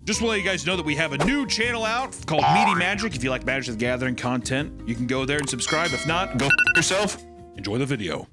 Just want to let you guys know that we have a new channel out called Meaty Magic. If you like Magic the Gathering content, you can go there and subscribe. If not, go yourself. Enjoy the video.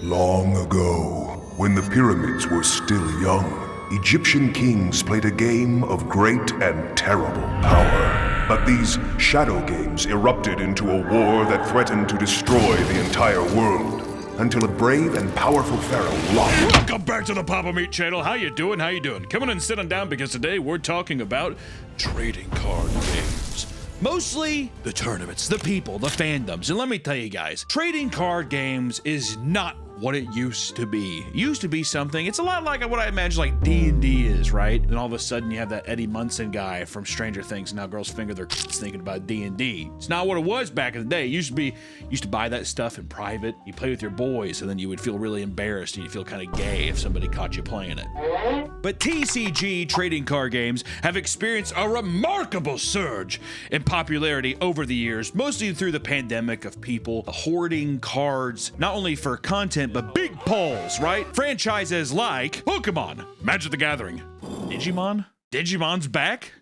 Long ago, when the pyramids were still young, Egyptian kings played a game of great and terrible power. But these shadow games erupted into a war that threatened to destroy the entire world, until a brave and powerful pharaoh locked. Welcome back to the Papa Meat channel. How you doing? How you doing? Come on and sit on down because today we're talking about trading card games. Mostly the tournaments, the people, the fandoms. And let me tell you guys, trading card games is not what it used to be. It used to be something, it's a lot like what I imagine like D&D is, right? And all of a sudden you have that Eddie Munson guy from Stranger Things, and now girls finger their thinking about D&D. It's not what it was back in the day. It used to buy that stuff in private. You play with your boys, and then you would feel really embarrassed, and you feel kind of gay if somebody caught you playing it. But TCG trading card games have experienced a remarkable surge in popularity over the years, mostly through the pandemic of people hoarding cards, not only for content, but big pulls, right? Franchises like Pokemon, Magic the Gathering, Digimon? Digimon's back?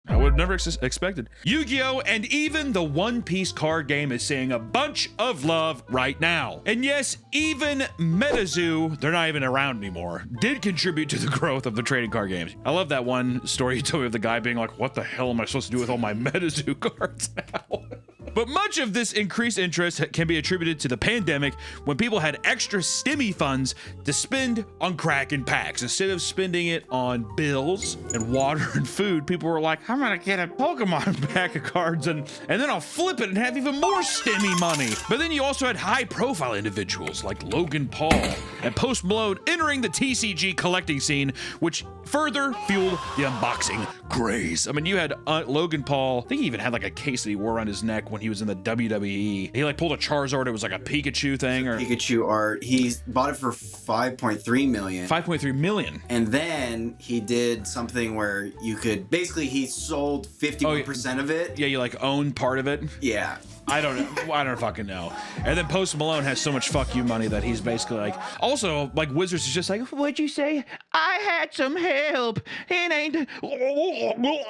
I would have never expected. Yu-Gi-Oh! And even the One Piece card game is seeing a bunch of love right now. And yes, even MetaZoo, they're not even around anymore, did contribute to the growth of the trading card games. I love that one story you told me of the guy being like, what the hell am I supposed to do with all my MetaZoo cards now? But much of this increased interest can be attributed to the pandemic, when people had extra stimmy funds to spend on Kraken packs. Instead of spending it on bills and water and food, people were like, I'm gonna get a Pokemon pack of cards and then I'll flip it and have even more stimmy money. But then you also had high profile individuals like Logan Paul and Post Malone entering the TCG collecting scene, which further fueled the unboxing craze. I mean, you had Logan Paul, I think he even had like a case that he wore around his neck when he was in the WWE. He like pulled a Charizard, it was like a Pikachu thing, or Pikachu art. He bought it for 5.3 million. 5.3 million. And then he did something where you could basically, he sold 51% of it. Yeah, you like own part of it. Yeah. I don't know. I don't fucking know. And then Post Malone has so much fuck you money that he's basically like, also like Wizards is just like, what'd you say? I had some help. It ain't.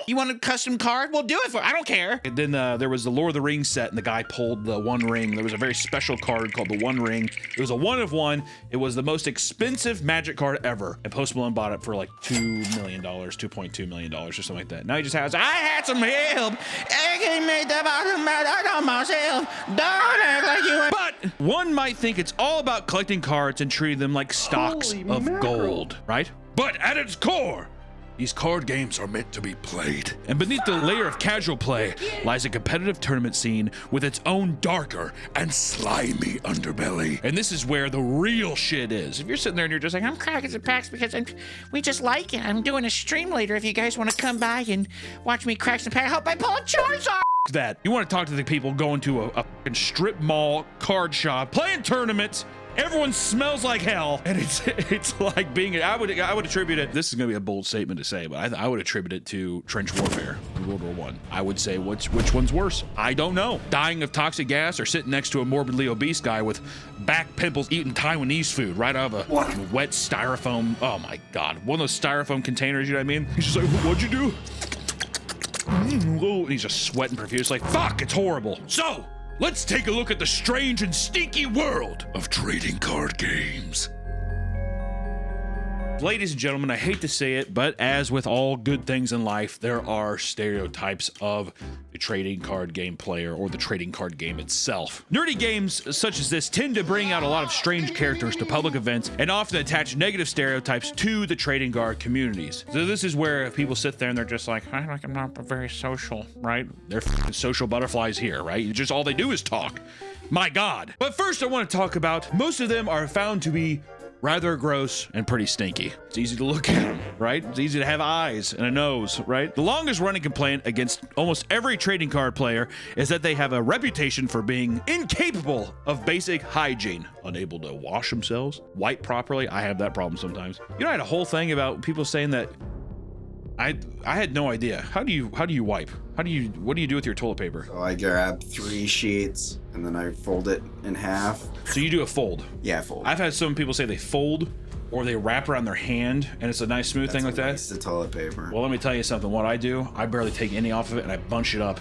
You want a custom card? We'll do it for. I don't care. And then there was the Lord of the Rings set, and the guy pulled the One Ring. There was a very special card called the One Ring. It was a 1 of 1. It was the most expensive Magic card ever. And Post Malone bought it for like $2 million, $2.2 million, or something like that. Now he just has, I had some help. I made the bottom out of myself. Don't act like you. But one might think it's all about collecting cards and treating them like stocks of gold, right? But at its core, these card games are meant to be played. And beneath the layer of casual play lies a competitive tournament scene with its own darker and slimy underbelly. And this is where the real shit is. If you're sitting there and you're just like, I'm cracking some packs because we just like it. I'm doing a stream later if you guys want to come by and watch me crack some packs. I hope I pull a Charizard. That you want to talk to the people going to a fucking strip mall card shop, playing tournaments. Everyone smells like hell, and it's like being. I would attribute it. This is gonna be a bold statement to say, but I would attribute it to trench warfare in World War I. I would say which one's worse. I don't know. Dying of toxic gas or sitting next to a morbidly obese guy with back pimples eating Taiwanese food right out of a wet styrofoam. Oh my god, one of those styrofoam containers. You know what I mean? He's just like, what'd you do? And he's just sweating profusely. Like, fuck, it's horrible. So, let's take a look at the strange and stinky world of trading card games. Ladies and gentlemen, I hate to say it, but as with all good things in life, there are stereotypes of the trading card game player or the trading card game itself. Nerdy games such as this tend to bring out a lot of strange characters to public events and often attach negative stereotypes to the trading card communities. So this is where people sit there and they're just like, I'm not very social, right? They're f***ing social butterflies here, right? Just all they do is talk. My God. But first I want to talk about, most of them are found to be rather gross and pretty stinky. It's easy to look at them, right? It's easy to have eyes and a nose, right? The longest running complaint against almost every trading card player is that they have a reputation for being incapable of basic hygiene, unable to wash themselves, wipe properly. I have that problem sometimes. You know, I had a whole thing about people saying that I had no idea. How do you wipe? What do you do with your toilet paper? So I grab 3 sheets and then I fold it in half. So you do a fold? Yeah, fold. I've had some people say they fold or they wrap around their hand and it's a nice smooth thing like that. It's the toilet paper. Well, let me tell you something. What I do, I barely take any off of it and I bunch it up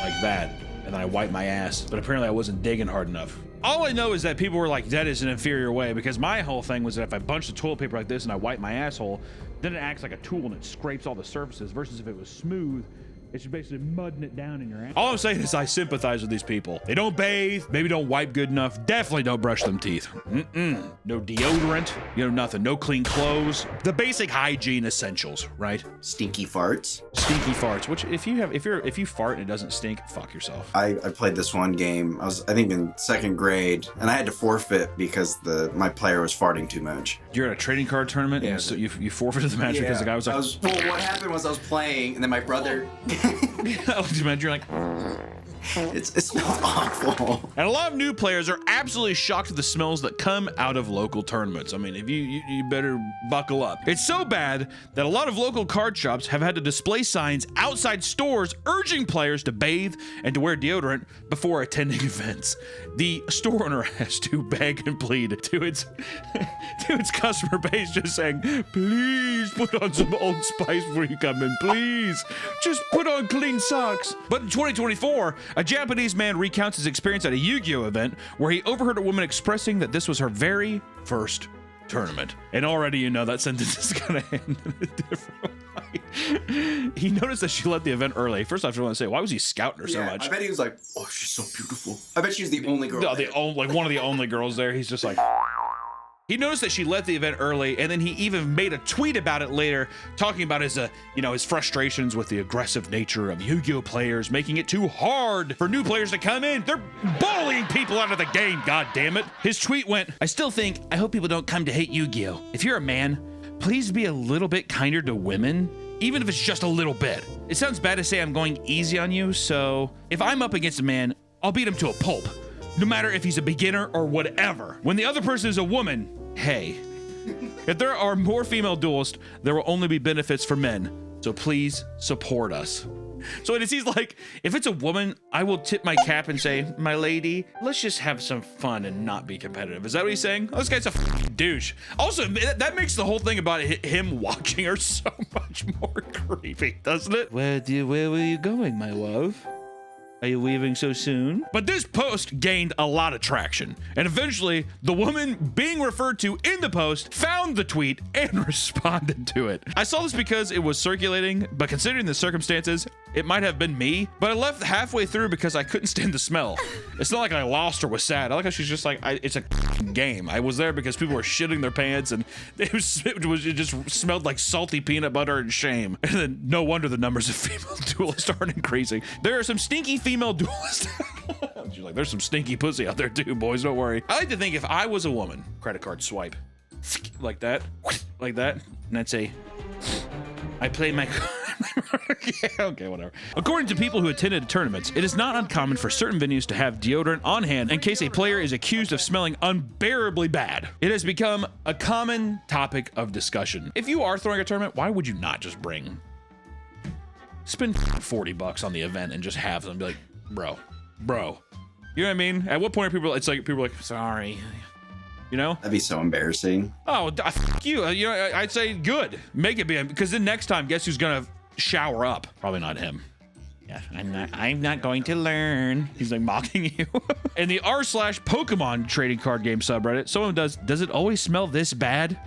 like that. And then I wipe my ass. But apparently I wasn't digging hard enough. All I know is that people were like, that is an inferior way, because my whole thing was that if I bunch the toilet paper like this and I wipe my asshole, then it acts like a tool and it scrapes all the surfaces, versus if it was smooth, it's basically mudding it down in your ass. All I'm saying is I sympathize with these people. They don't bathe, maybe don't wipe good enough, definitely don't brush them teeth. No deodorant, nothing. No clean clothes. The basic hygiene essentials, right? Stinky farts. Stinky farts. Which if you fart and it doesn't stink, fuck yourself. I played this one game. I think in 2nd grade, and I had to forfeit because my player was farting too much. You're at a trading card tournament, and so you forfeited the match because the guy was like. Well, what happened was I was playing, and then my brother. You're like. It smells awful. And a lot of new players are absolutely shocked at the smells that come out of local tournaments. I mean, if you better buckle up. It's so bad that a lot of local card shops have had to display signs outside stores urging players to bathe and to wear deodorant before attending events. The store owner has to beg and plead to its customer base, just saying, please put on some Old Spice before you come in, please. Just put on clean socks. But in 2024, a Japanese man recounts his experience at a Yu-Gi-Oh event where he overheard a woman expressing that this was her very first tournament. And already that sentence is gonna end in a different way. He noticed that she left the event early. First off, I want to say, why was he scouting her so much? I bet he was like, oh, she's so beautiful. I bet she was the only girl. One of the only girls there. He's just like... He noticed that she left the event early, and then he even made a tweet about it later, talking about his frustrations with the aggressive nature of Yu-Gi-Oh players, making it too hard for new players to come in. They're bullying people out of the game, god damn it. His tweet went, I hope people don't come to hate Yu-Gi-Oh. If you're a man, please be a little bit kinder to women, even if it's just a little bit. It sounds bad to say I'm going easy on you, so if I'm up against a man, I'll beat him to a pulp. No matter if he's a beginner or whatever. When the other person is a woman, hey, if there are more female duelists, there will only be benefits for men. So please support us. So he's like, if it's a woman, I will tip my cap and say, my lady, let's just have some fun and not be competitive. Is that what he's saying? Oh, this guy's a douche. Also, that makes the whole thing about him watching her so much more creepy, doesn't it? Where were you going, my love? Are you leaving so soon? But this post gained a lot of traction, and eventually the woman being referred to in the post found the tweet and responded to it. I saw this because it was circulating, but considering the circumstances, it might have been me, but I left halfway through because I couldn't stand the smell. It's not like I lost or was sad. I like how she's just like, it's a game. I was there because people were shitting their pants, and it just smelled like salty peanut butter and shame. And then no wonder the numbers of female duelists aren't increasing. There are some stinky female duelists. She's like, there's some stinky pussy out there too, boys, don't worry. I like to think if I was a woman, credit card swipe, like that, and I'd say, I play my... Yeah, okay, whatever. According to people who attended tournaments, it is not uncommon for certain venues to have deodorant on hand in case a player is accused of smelling unbearably bad. It has become a common topic of discussion. If you are throwing a tournament, why would you not just spend $40 on the event and just have them be like, bro, you know what I mean? At what point are people like, sorry, That'd be so embarrassing. Oh, fuck you. I'd say good. Make it be, because then next time, guess who's gonna shower up? Probably not him. Yeah, I'm not going to learn. He's like mocking you. In the r/Pokemon trading card game subreddit, someone does it always smell this bad?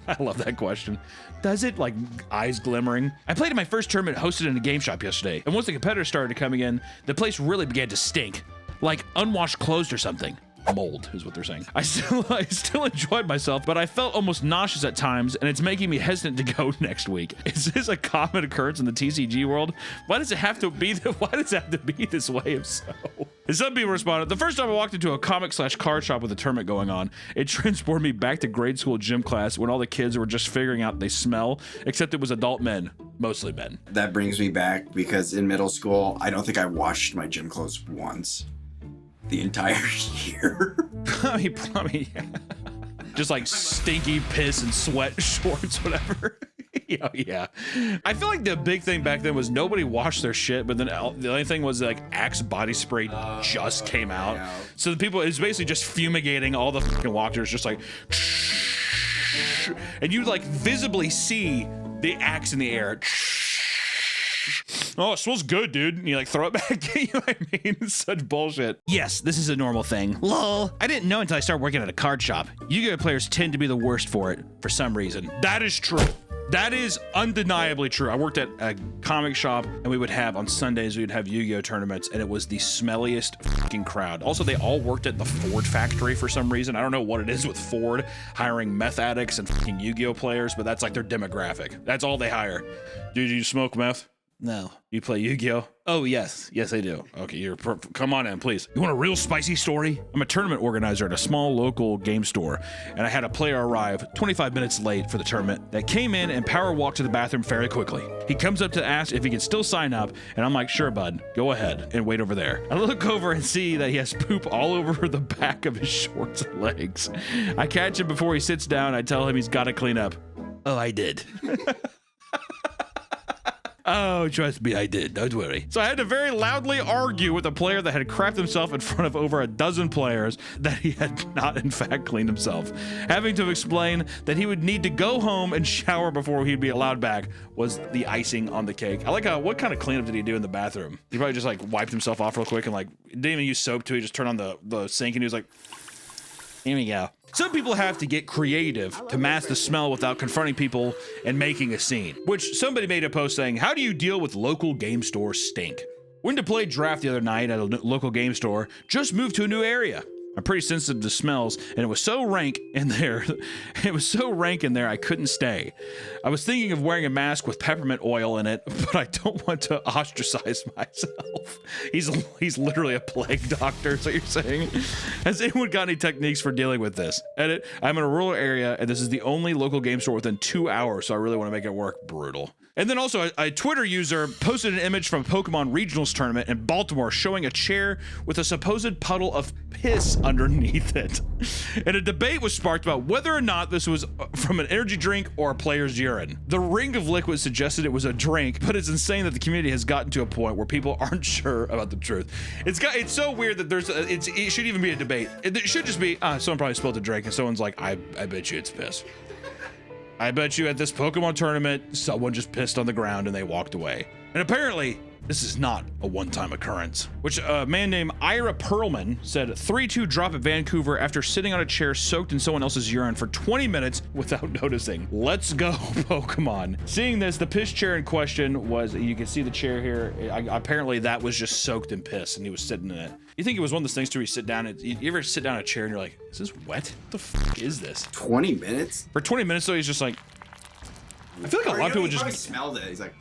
I love that question. Does it? Like eyes glimmering. I played in my first tournament hosted in a game shop yesterday, and once the competitors started coming in, the place really began to stink, like unwashed clothes or something. Mold is what they're saying. I still enjoyed myself, but I felt almost nauseous at times, and it's making me hesitant to go next week. Is this a common occurrence in the TCG world? Why does it have to be this way if so? And some people responded, the first time I walked into a comic/card shop with a tournament going on, it transported me back to grade school gym class when all the kids were just figuring out they smell, except it was adult men, mostly men. That brings me back because in middle school, I don't think I washed my gym clothes once. The entire year. Probably, yeah. Just like stinky piss and sweat shorts, whatever. Yeah. I feel like the big thing back then was nobody washed their shit, but then the only thing was like Axe body spray just came out. So the people, it's basically just fumigating all the fucking walkers, just like, and you like visibly see the axe in the air. Oh, it smells good, dude. And you like throw it back. You know what I mean? It's such bullshit. Yes, this is a normal thing. Lol. I didn't know until I started working at a card shop. Yu-Gi-Oh players tend to be the worst for it for some reason. That is true. That is undeniably true. I worked at a comic shop, and we would have on Sundays, we would have Yu-Gi-Oh tournaments, and it was the smelliest fucking crowd. Also, they all worked at the Ford factory for some reason. I don't know what it is with Ford hiring meth addicts and fucking Yu-Gi-Oh players, but that's like their demographic. That's all they hire. Dude, you smoke meth? No. You play Yu-Gi-Oh? Oh, yes. Yes, I do. Okay, come on in, please. You want a real spicy story? I'm a tournament organizer at a small local game store, and I had a player arrive 25 minutes late for the tournament that came in and power walked to the bathroom fairly quickly. He comes up to ask if he can still sign up, and I'm like, sure, bud, go ahead and wait over there. I look over and see that he has poop all over the back of his shorts and legs. I catch him before he sits down. I tell him he's got to clean up. Oh, I did. Oh, trust me, I did. Don't worry. So I had to very loudly argue with a player that had crapped himself in front of over a dozen players that he had not, in fact, cleaned himself. Having to explain that he would need to go home and shower before he'd be allowed back was the icing on the cake. I like how, what kind of cleanup did he do in the bathroom? He probably just like wiped himself off real quick and like didn't even use soap too. He just turned on the sink and he was like, here we go. Some people have to get creative to mask the smell without confronting people and making a scene, which somebody made a post saying, how do you deal with local game store stink? Went to play draft the other night at a local game store, just moved to a new area. I'm pretty sensitive to smells, and it was so rank in there. I couldn't stay. I was thinking of wearing a mask with peppermint oil in it, but I don't want to ostracize myself. He's literally a plague doctor, is what you're saying? Has anyone got any techniques for dealing with this? Edit, I'm in a rural area, and this is the only local game store within 2 hours, so I really want to make it work. Brutal. And then also a Twitter user posted an image from a Pokemon Regionals tournament in Baltimore showing a chair with a supposed puddle of piss underneath it. And a debate was sparked about whether or not this was from an energy drink or a player's urine. The ring of liquid suggested it was a drink, but it's insane that the community has gotten to a point where people aren't sure about the truth. It's so weird that it should even be a debate. It should just be, someone probably spilled a drink and someone's like, I bet you it's piss. I bet you at this Pokemon tournament, someone just pissed on the ground and they walked away. And apparently, this is not a one-time occurrence, which a man named Ira Perlman said 3-2 drop at Vancouver after sitting on a chair soaked in someone else's urine for 20 minutes without noticing. Let's go, Pokemon. Seeing this, the piss chair in question was, you can see the chair here. Apparently that was just soaked in piss and he was sitting in it. You think it was one of those things too where you sit down, you ever sit down in a chair and you're like, is this wet? What the fuck is this? 20 minutes? For 20 minutes though, he's just like, I feel like a lot of people just smelled it. He's like,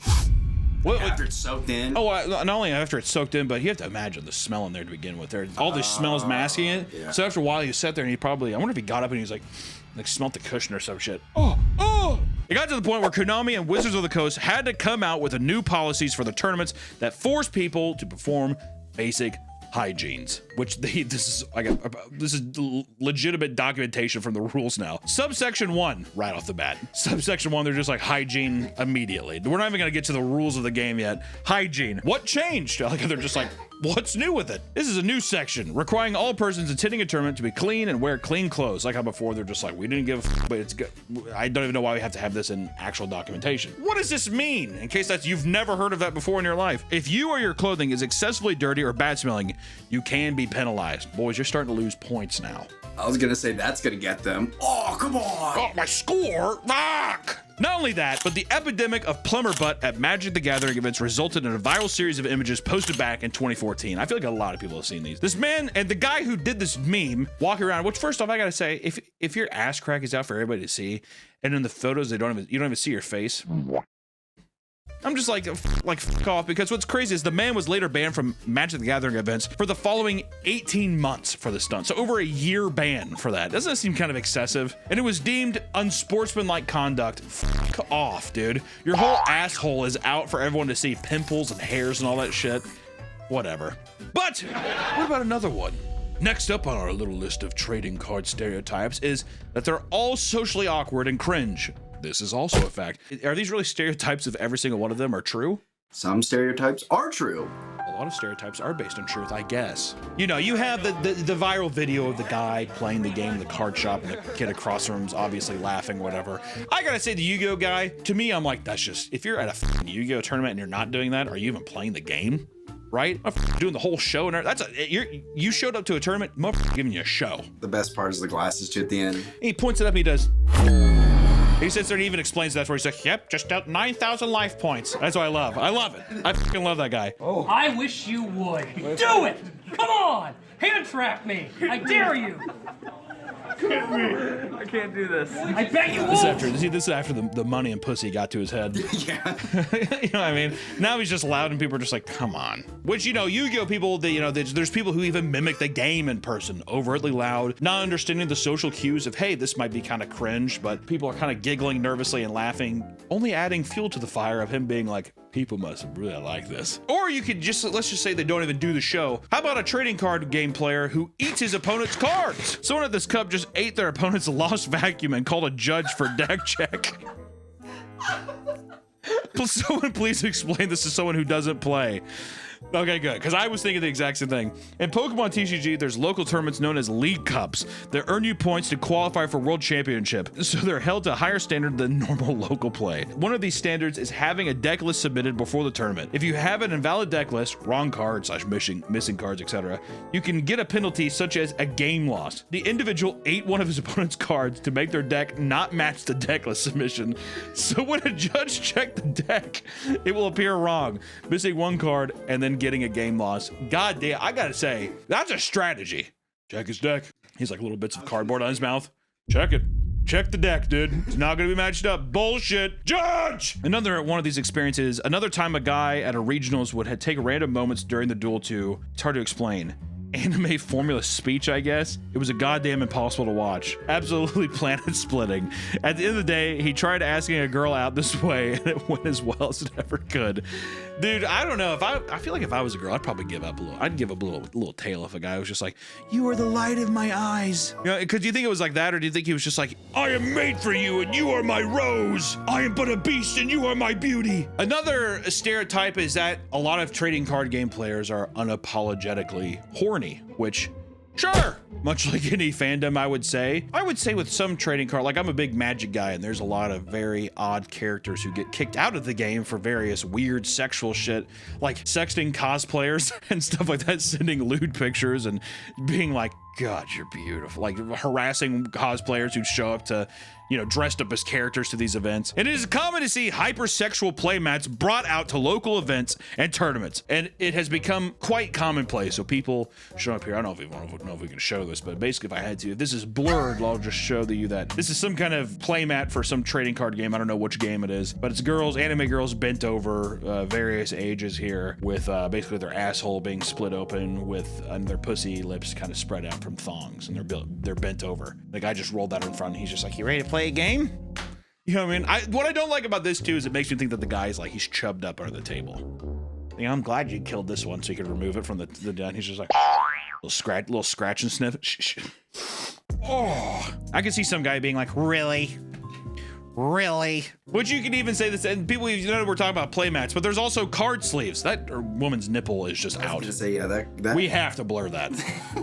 what, after it's soaked in. Oh, not only after it's soaked in, but you have to imagine the smell in there to begin with. All the smells masking it. Yeah. So after a while, you sat there and he probably, I wonder if he got up and he was like smelled the cushion or some shit. Oh! It got to the point where Konami and Wizards of the Coast had to come out with a new policies for the tournaments that force people to perform basic hygienes, which this is legitimate documentation from the rules now. Subsection 1, right off the bat. Subsection 1, they're just like hygiene immediately. We're not even gonna get to the rules of the game yet. Hygiene. What changed? Like they're just like, what's new with it? This is a new section requiring all persons attending a tournament to be clean and wear clean clothes. Like how before they're just like, we didn't give a f, but it's good. I don't even know why we have to have this in actual documentation. What does this mean? In case you've never heard of that before in your life. If you or your clothing is excessively dirty or bad smelling, you can be penalized. Boys, you're starting to lose points now. I was gonna say that's gonna get them. Oh, come on! Oh, my score! Fuck! Not only that, but the epidemic of plumber butt at Magic the Gathering events resulted in a viral series of images posted back in 2014. I feel like a lot of people have seen these. This man and the guy who did this meme walking around, which first off, I gotta say, if your ass crack is out for everybody to see, and in the photos you don't even see your face. I'm just like fuck off, because what's crazy is the man was later banned from Magic the Gathering events for the following 18 months for the stunt. So over a year ban for that. Doesn't that seem kind of excessive? And it was deemed unsportsmanlike conduct. Fuck off, dude. Your whole asshole is out for everyone to see, pimples and hairs and all that shit. Whatever. But what about another one? Next up on our little list of trading card stereotypes is that they're all socially awkward and cringe. This is also a fact. Are these really stereotypes if every single one of them are true? Some stereotypes are true. lot of stereotypes are based on truth, I guess. You know, you have the viral video of the guy playing the game in the card shop and the kid across from him's obviously laughing, whatever. I gotta say, the Yu-Gi-Oh guy, to me, I'm like, that's just, if you're at a fucking Yu-Gi-Oh tournament and you're not doing that, are you even playing the game? Right? I'm doing the whole show and you showed up to a tournament, giving you a show. The best part is the glasses too at the end. And he points it up and he does. He sits there and even explains that where he's like, yep, just out 9,000 life points. That's what I love. I love it. I fucking love that guy. Oh. I wish you would. Do it! Come on! Hand trap me! I dare you! I can't do this. I bet you This won't! is after the money and pussy got to his head. Yeah. You know what I mean? Now he's just loud and people are just like, come on. Which, you know, Yu-Gi-Oh people, there's people who even mimic the game in person, overtly loud, not understanding the social cues of, hey, this might be kind of cringe, but people are kind of giggling nervously and laughing, only adding fuel to the fire of him being like, people must really like this. Or you could just, let's just say they don't even do the show. How about a trading card game player who eats his opponent's cards? Someone at this cup just ate their opponent's lost vacuum and called a judge for deck check. Someone please explain this to someone who doesn't play. Okay, good, because I was thinking the exact same thing. In Pokemon TCG, there's local tournaments known as League Cups that earn you points to qualify for World Championship, so they're held to a higher standard than normal local play. One of these standards is having a deck list submitted before the tournament. If you have an invalid deck list, wrong card / missing cards, etc., you can get a penalty such as a game loss. The individual ate one of his opponent's cards to make their deck not match the deck list submission, so when a judge checked the deck, it will appear wrong, missing one card and then getting a game loss. God damn, I gotta say, that's a strategy. Check his deck. He's like little bits of cardboard on his mouth. Check it. Check the deck, dude. It's not gonna be matched up. Bullshit. Judge! Another one of these experiences, another time a guy at a regionals would take random moments during the duel to, it's hard to explain, anime formula speech, I guess. It was a goddamn impossible to watch. Absolutely planet splitting. At the end of the day, he tried asking a girl out this way and it went as well as it ever could. Dude, I don't know. I feel like if I was a girl, I'd probably give up a little. I'd give up a little tail if a guy was just like, you are the light of my eyes. You know, because do you think it was like that, or do you think he was just like, I am made for you and you are my rose. I am but a beast and you are my beauty. Another stereotype is that a lot of trading card game players are unapologetically horny, which, sure, much like any fandom, I would say with some trading card, like I'm a big Magic guy and there's a lot of very odd characters who get kicked out of the game for various weird sexual shit, like sexting cosplayers and stuff like that, sending lewd pictures and being like, God, you're beautiful, like harassing cosplayers who show up to, you know, dressed up as characters to these events. And it is common to see hypersexual playmats brought out to local events and tournaments, and it has become quite commonplace. So people show up here. I don't know if we can show this, but basically, if I had to, if this is blurred, I'll just show you that this is some kind of playmat for some trading card game. I don't know which game it is, but it's girls, anime girls, bent over, various ages here, with basically their asshole being split open with their pussy lips kind of spread out from thongs, and they're bent over. The guy just rolled that in front, and he's just like, "You ready to play a game?" You know what I mean? What I don't like about this too is it makes me think that the guy's like, he's chubbed up under the table. You know, I'm glad you killed this one so you could remove it from the den. He's just like, little scratch and sniff. Shh. Oh, I can see some guy being like, really? Which you can even say this, and people, you know, we're talking about playmats, but there's also card sleeves. That woman's nipple is just out. Say, yeah, that we have to blur that.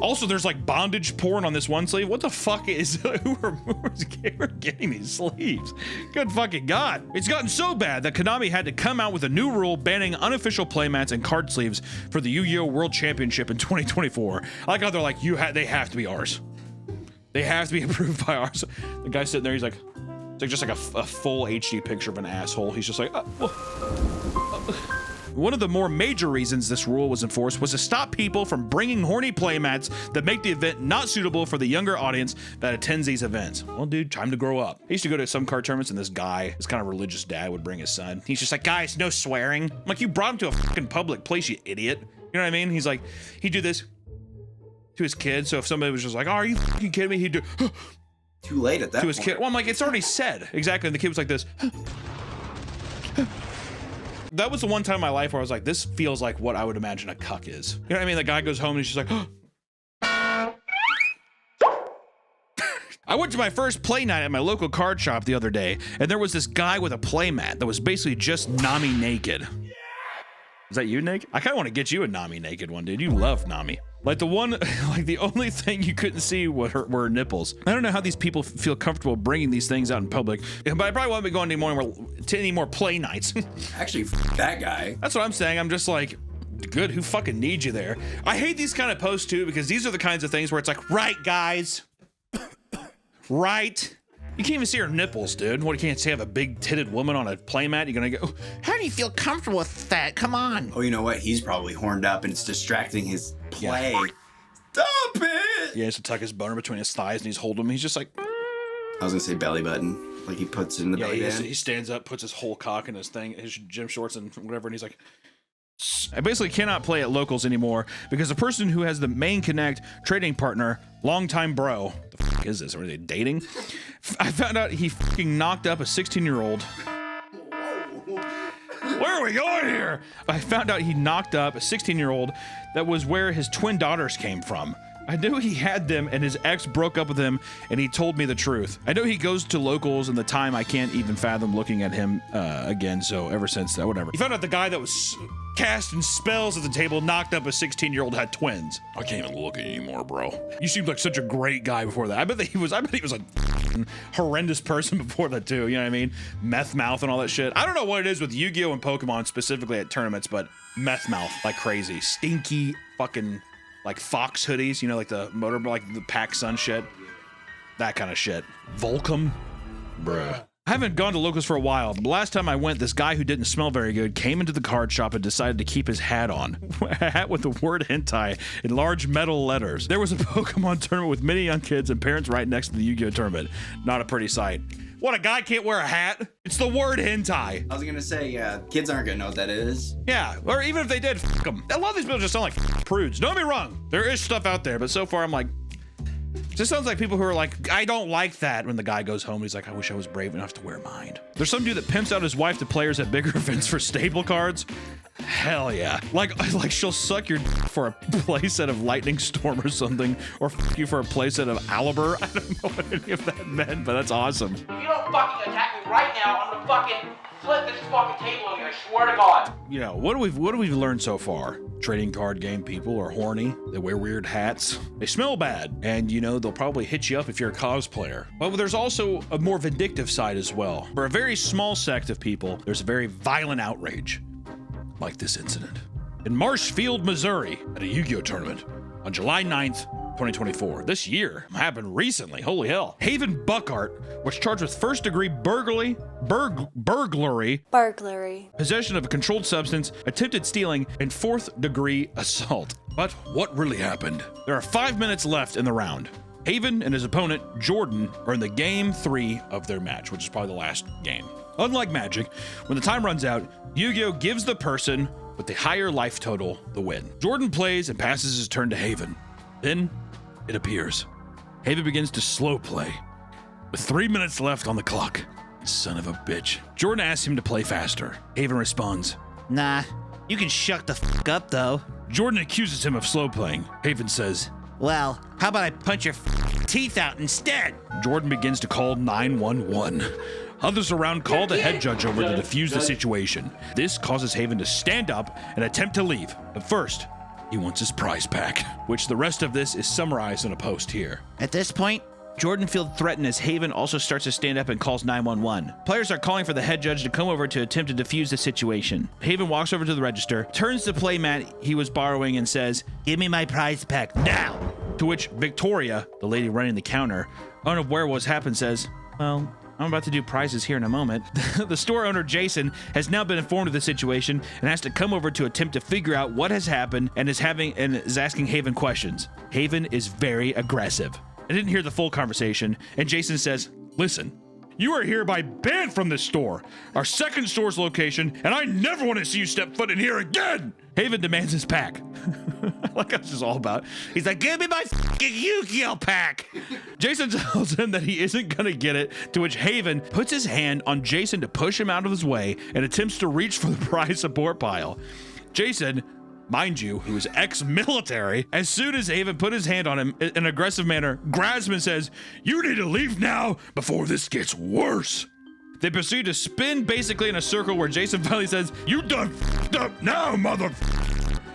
Also, there's like bondage porn on this one sleeve. What the fuck is who are getting these sleeves? Good fucking God. It's gotten so bad that Konami had to come out with a new rule banning unofficial playmats and card sleeves for the Yu-Gi-Oh! World Championship in 2024. I like how they're like, they have to be ours. They have to be approved by ours. The guy sitting there, he's like, it's like just like a full HD picture of an asshole. He's just like, One of the more major reasons this rule was enforced was to stop people from bringing horny playmats that make the event not suitable for the younger audience that attends these events. Well, dude, time to grow up. I used to go to some card tournaments, and this kind of religious dad would bring his son. He's just like, guys, no swearing. I'm like, you brought him to a fucking public place, you idiot. You know what I mean? He's like, he'd do this to his kid. So if somebody was just like, oh, are you fucking kidding me? He'd do too late at that to his point. kid. Well, I'm like, it's already said. Exactly. And the kid was like this. That was the one time in my life where I was like, this feels like what I would imagine a cuck is. You know what I mean? The guy goes home and he's just like, I went to my first play night at my local card shop the other day, and there was this guy with a playmat that was basically just Nami naked. Is that you, Nick? I kind of want to get you a Nami naked one, dude. You love Nami. Like the one, like the only thing you couldn't see were her nipples. I don't know how these people feel comfortable bringing these things out in public, but I probably won't be going to any more play nights. Actually, that guy. That's what I'm saying. I'm just like, good, who fucking needs you there? I hate these kind of posts too, because these are the kinds of things where it's like, right, guys? Right? You can't even see her nipples, dude. What, you can't say have a big-titted woman on a playmat? You're gonna go, how do you feel comfortable with that? Come on. Oh, you know what? He's probably horned up and it's distracting his play. Yeah. Stop it! He has to tuck his boner between his thighs and he's holding him. He's just like, I was gonna say belly button. Like he puts it in the belly button. He stands up, puts his whole cock in his thing, his gym shorts and whatever, and he's like, I basically cannot play at locals anymore because the person who has the main Connect trading partner, longtime bro, the fuck is this? Are they dating? I found out he fucking knocked up a 16-year-old. Where are we going here? I found out he knocked up a 16-year-old. That was where his twin daughters came from. I knew he had them and his ex broke up with him and he told me the truth. I know he goes to locals and the time I can't even fathom looking at him again, so ever since that, whatever. He found out the guy that was casting spells at the table knocked up a 16-year-old had twins. I can't even look at you anymore, bro. You seemed like such a great guy before that. I bet he was a horrendous person before that too, you know what I mean? Meth mouth and all that shit. I don't know what it is with Yu-Gi-Oh! And Pokemon specifically at tournaments, but meth mouth like crazy. Stinky fucking like Fox hoodies, you know, like the like the PacSun shit. That kind of shit. Volcom? Bruh. I haven't gone to locals for a while, but last time I went, this guy who didn't smell very good came into the card shop and decided to keep his hat on. A hat with the word hentai in large metal letters. There was a Pokemon tournament with many young kids and parents right next to the Yu-Gi-Oh! Tournament. Not a pretty sight. What, a guy can't wear a hat? It's the word hentai. I was gonna say, yeah, kids aren't gonna know what that is. Yeah, or even if they did, fuck them. A lot of these people just sound like prudes. Don't get me wrong, there is stuff out there, but so far I'm like, just sounds like people who are like, I don't like that. When the guy goes home, he's like, I wish I was brave enough to wear mine. There's some dude that pimps out his wife to players at bigger events for staple cards. Hell yeah. Like she'll suck your dick for a playset of Lightning Storm or something, or fuck you for a playset of Alibur. I don't know what any of that meant, but that's awesome. If you don't fucking attack me right now, I'm gonna fucking flip this fucking table on you, I swear to God. You know, what do we learned so far? Trading card game people are horny, they wear weird hats, they smell bad, and you know, they'll probably hit you up if you're a cosplayer. But there's also a more vindictive side as well. For a very small sect of people, there's a very violent outrage, like this incident. In Marshfield, Missouri, at a Yu-Gi-Oh! Tournament, on July 9th, 2024. This year happened recently. Holy hell. Haven Buckhart was charged with first-degree burglary, possession of a controlled substance, attempted stealing, and fourth-degree assault. But what really happened? There are 5 minutes left in the round. Haven and his opponent, Jordan, are in the game 3 of their match, which is probably the last game. Unlike Magic, when the time runs out, Yu-Gi-Oh! Gives the person with the higher life total the win. Jordan plays and passes his turn to Haven. Then it appears. Haven begins to slow play. With 3 minutes left on the clock. Son of a bitch. Jordan asks him to play faster. Haven responds, Nah, you can shut the fuck up though. Jordan accuses him of slow playing. Haven says, Well, how about I punch your teeth out instead? Jordan begins to call 911. Others around call the head judge over to defuse the situation. This causes Haven to stand up and attempt to leave. But first, he wants his prize pack, which the rest of this is summarized in a post here. At this point, Jordan feels threatened as Haven also starts to stand up and calls 911. Players are calling for the head judge to come over to attempt to defuse the situation. Haven walks over to the register, turns the playmat he was borrowing and says, Give me my prize pack now. To which Victoria, the lady running the counter, unaware of what's happened, says, Well, I'm about to do prizes here in a moment. The store owner, Jason, has now been informed of the situation and has to come over to attempt to figure out what has happened and is asking Haven questions. Haven is very aggressive. I didn't hear the full conversation, and Jason says, Listen, you are hereby banned from this store, our second store's location, and I never want to see you step foot in here again. Haven demands his pack. Like that's just all about. He's like, give me my fucking Yu-Gi-Oh! Pack. Jason tells him that he isn't gonna get it, to which Haven puts his hand on Jason to push him out of his way and attempts to reach for the prize support pile. Jason, mind you, who is ex-military, as soon as Haven put his hand on him in an aggressive manner, grabs him and says, You need to leave now before this gets worse. They proceed to spin basically in a circle where Jason finally says, "You done f***ed up now, mother."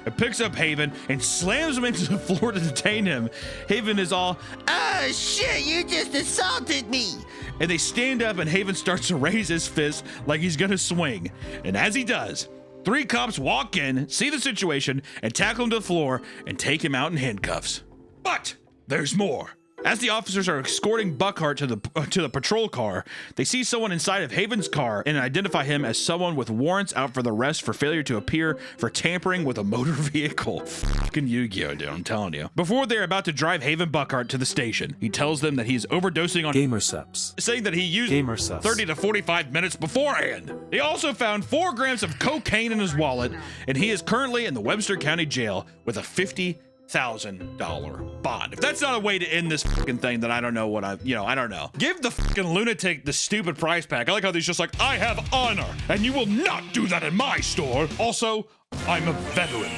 It picks up Haven and slams him into the floor to detain him. Haven is all, "Ah, shit, you just assaulted me." And they stand up and Haven starts to raise his fist like he's gonna swing. And as he does, 3 cops walk in, see the situation, and tackle him to the floor and take him out in handcuffs. But there's more. As the officers are escorting Buckhart to the patrol car, they see someone inside of Haven's car and identify him as someone with warrants out for the arrest for failure to appear for tampering with a motor vehicle. Fucking Yu-Gi-Oh, dude, I'm telling you. Before they're about to drive Haven Buckhart to the station, he tells them that he's overdosing on Gamerceps. saying that he used Gamerceps. 30 to 45 minutes beforehand. He also found 4 grams of cocaine in his wallet, and he is currently in the Webster County Jail with a $50,000 bond. If that's not a way to end this fucking thing, then I don't know what I don't know. Give the fucking lunatic the stupid prize pack. I like how he's just like, "I have honor, and you will not do that in my store. Also, I'm a veteran."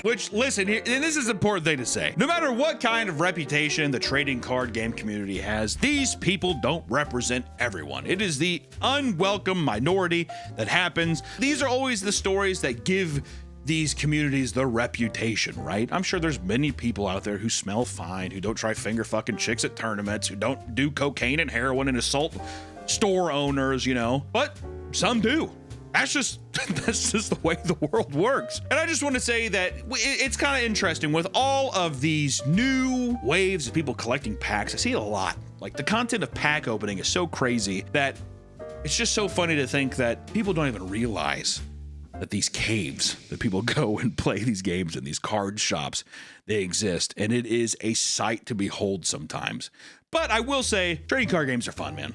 Which, listen, and this is an important thing to say. No matter what kind of reputation the trading card game community has, these people don't represent everyone. It is the unwelcome minority that happens. These are always the stories that give these communities the reputation, right? I'm sure there's many people out there who smell fine, who don't try finger fucking chicks at tournaments, who don't do cocaine and heroin and assault store owners, but some do. That's just the way the world works. And I just want to say that it's kind of interesting with all of these new waves of people collecting packs. I see it a lot. Like, the content of pack opening is so crazy that it's just so funny to think that people don't even realize that these caves that people go and play these games in, these card shops, they exist. And it is a sight to behold sometimes. But I will say, trading card games are fun, man.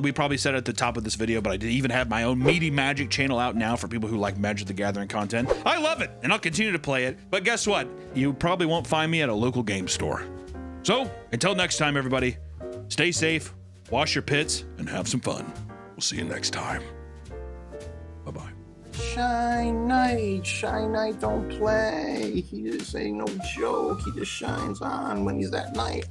We probably said it at the top of this video, but I did even have my own Meaty Magic channel out now for people who like Magic the Gathering content. I love it, and I'll continue to play it. But guess what? You probably won't find me at a local game store. So, until next time, everybody, stay safe, wash your pits, and have some fun. We'll see you next time. Bye-bye. Shine Knight don't play. He just ain't no joke. He just shines on when he's at night.